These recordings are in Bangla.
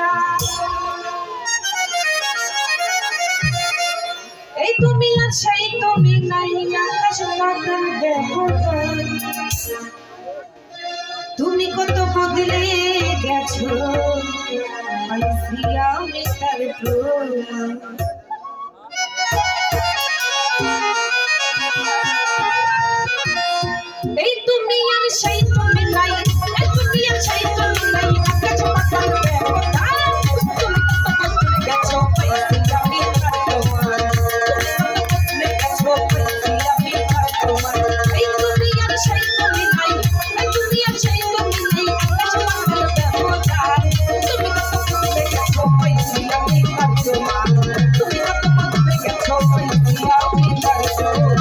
নাইয়া এই তুমি আর সেই তুমি নাইয়া আকাশ পাতাল তুমি কত বদলে গেছো পাইছি আমি তার প্রমাণ এই তুমি আর সেই তুমি নাই এই তুমি আর সেই তুমি নাই আকাশ পাতাল তুমি কত বদলে গেছো পাইছি আমি তার প্রমাণ তুমি কত বদলে গেছো পাইছি আমি তার প্রমাণ এই তুমি আর সেই তুমি নাই এই তুমি আর সেই তুমি নাই আকাশ পাতাল তুমি কত বদলে গেছো পাইছি আমি তার প্রমাণ তুমি কত বদলে গেছো পাইছি আমি তার প্রমাণ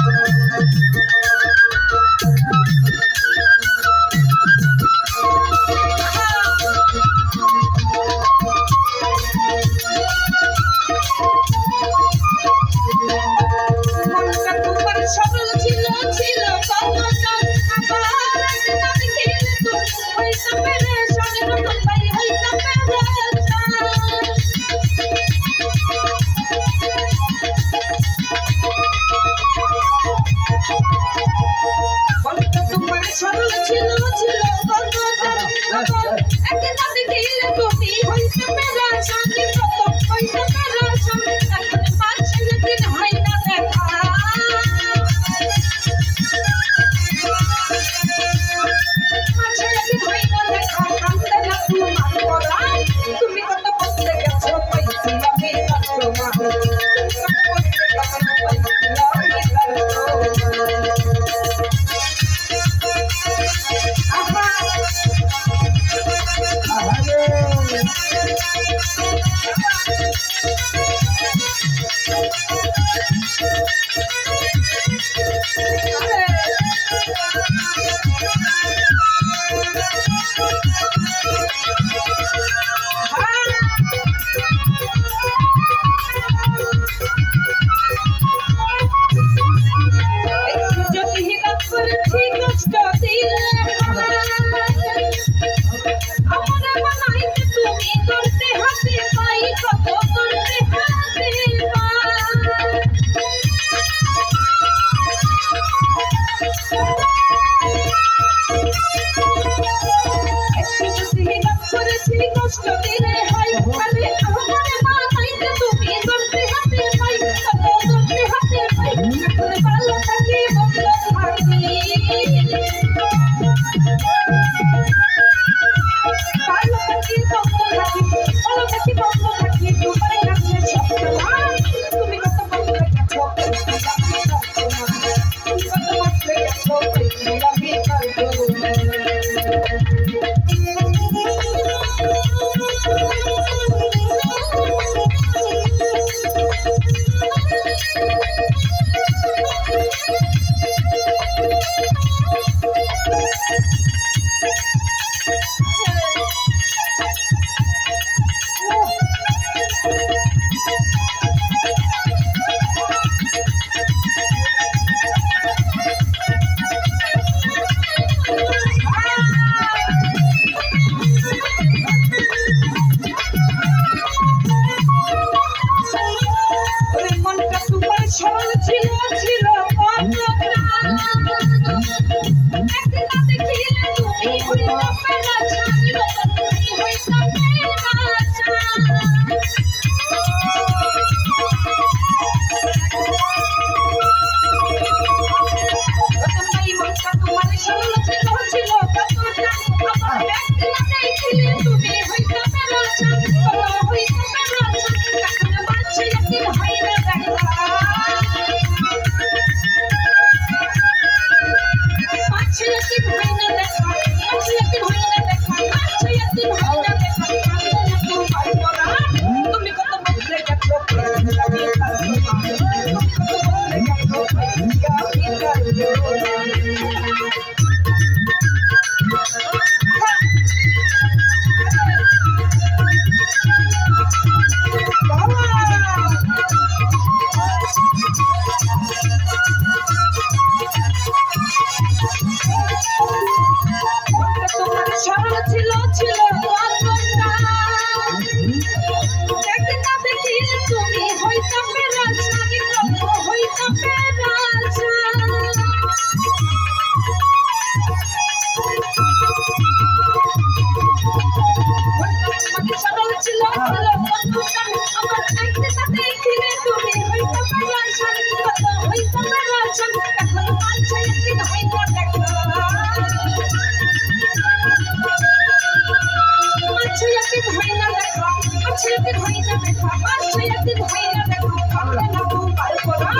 একদিন হয় না দেখা, বাচ্চা একদিন হয় না দেখা, ভাবলে না তো পারবো না।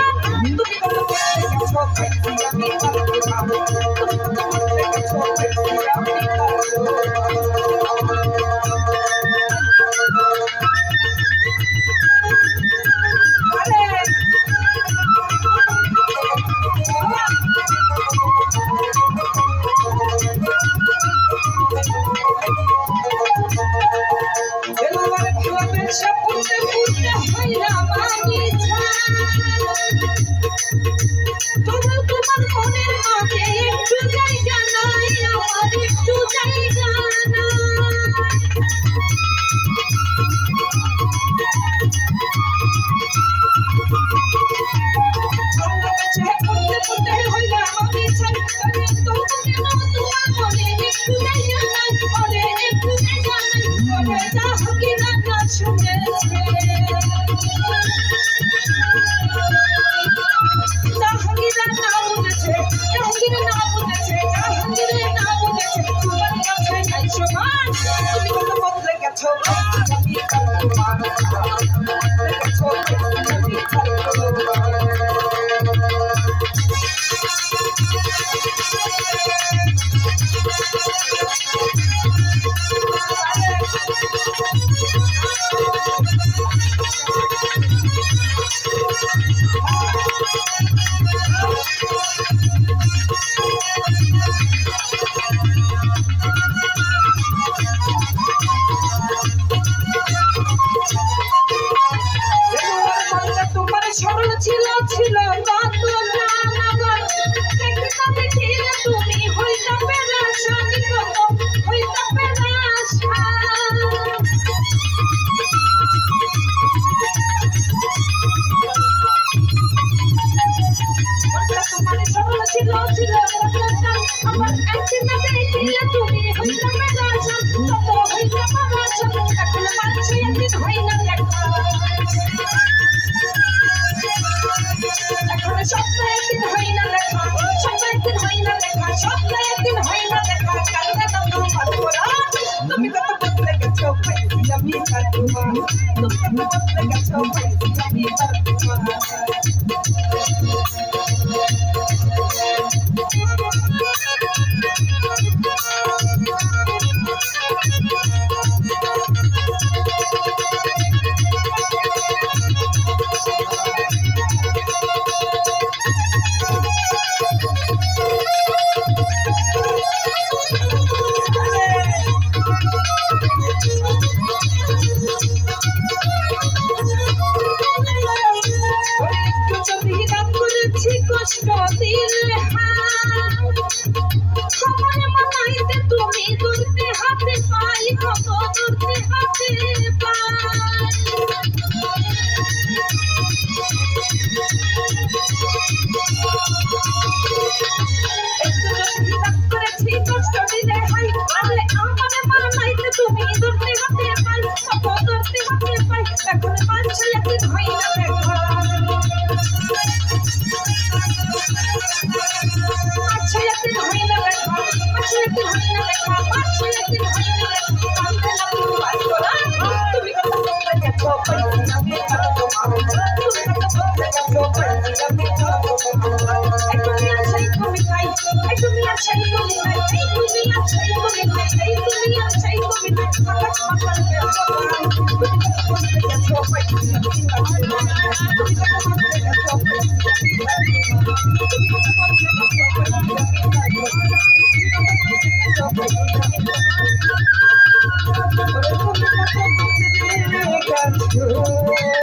তুমি কত করতে গেছো পাইছি আমি পারবো না, তুমি কত করতে গেছো পাইছি আমি পারবো Thank you.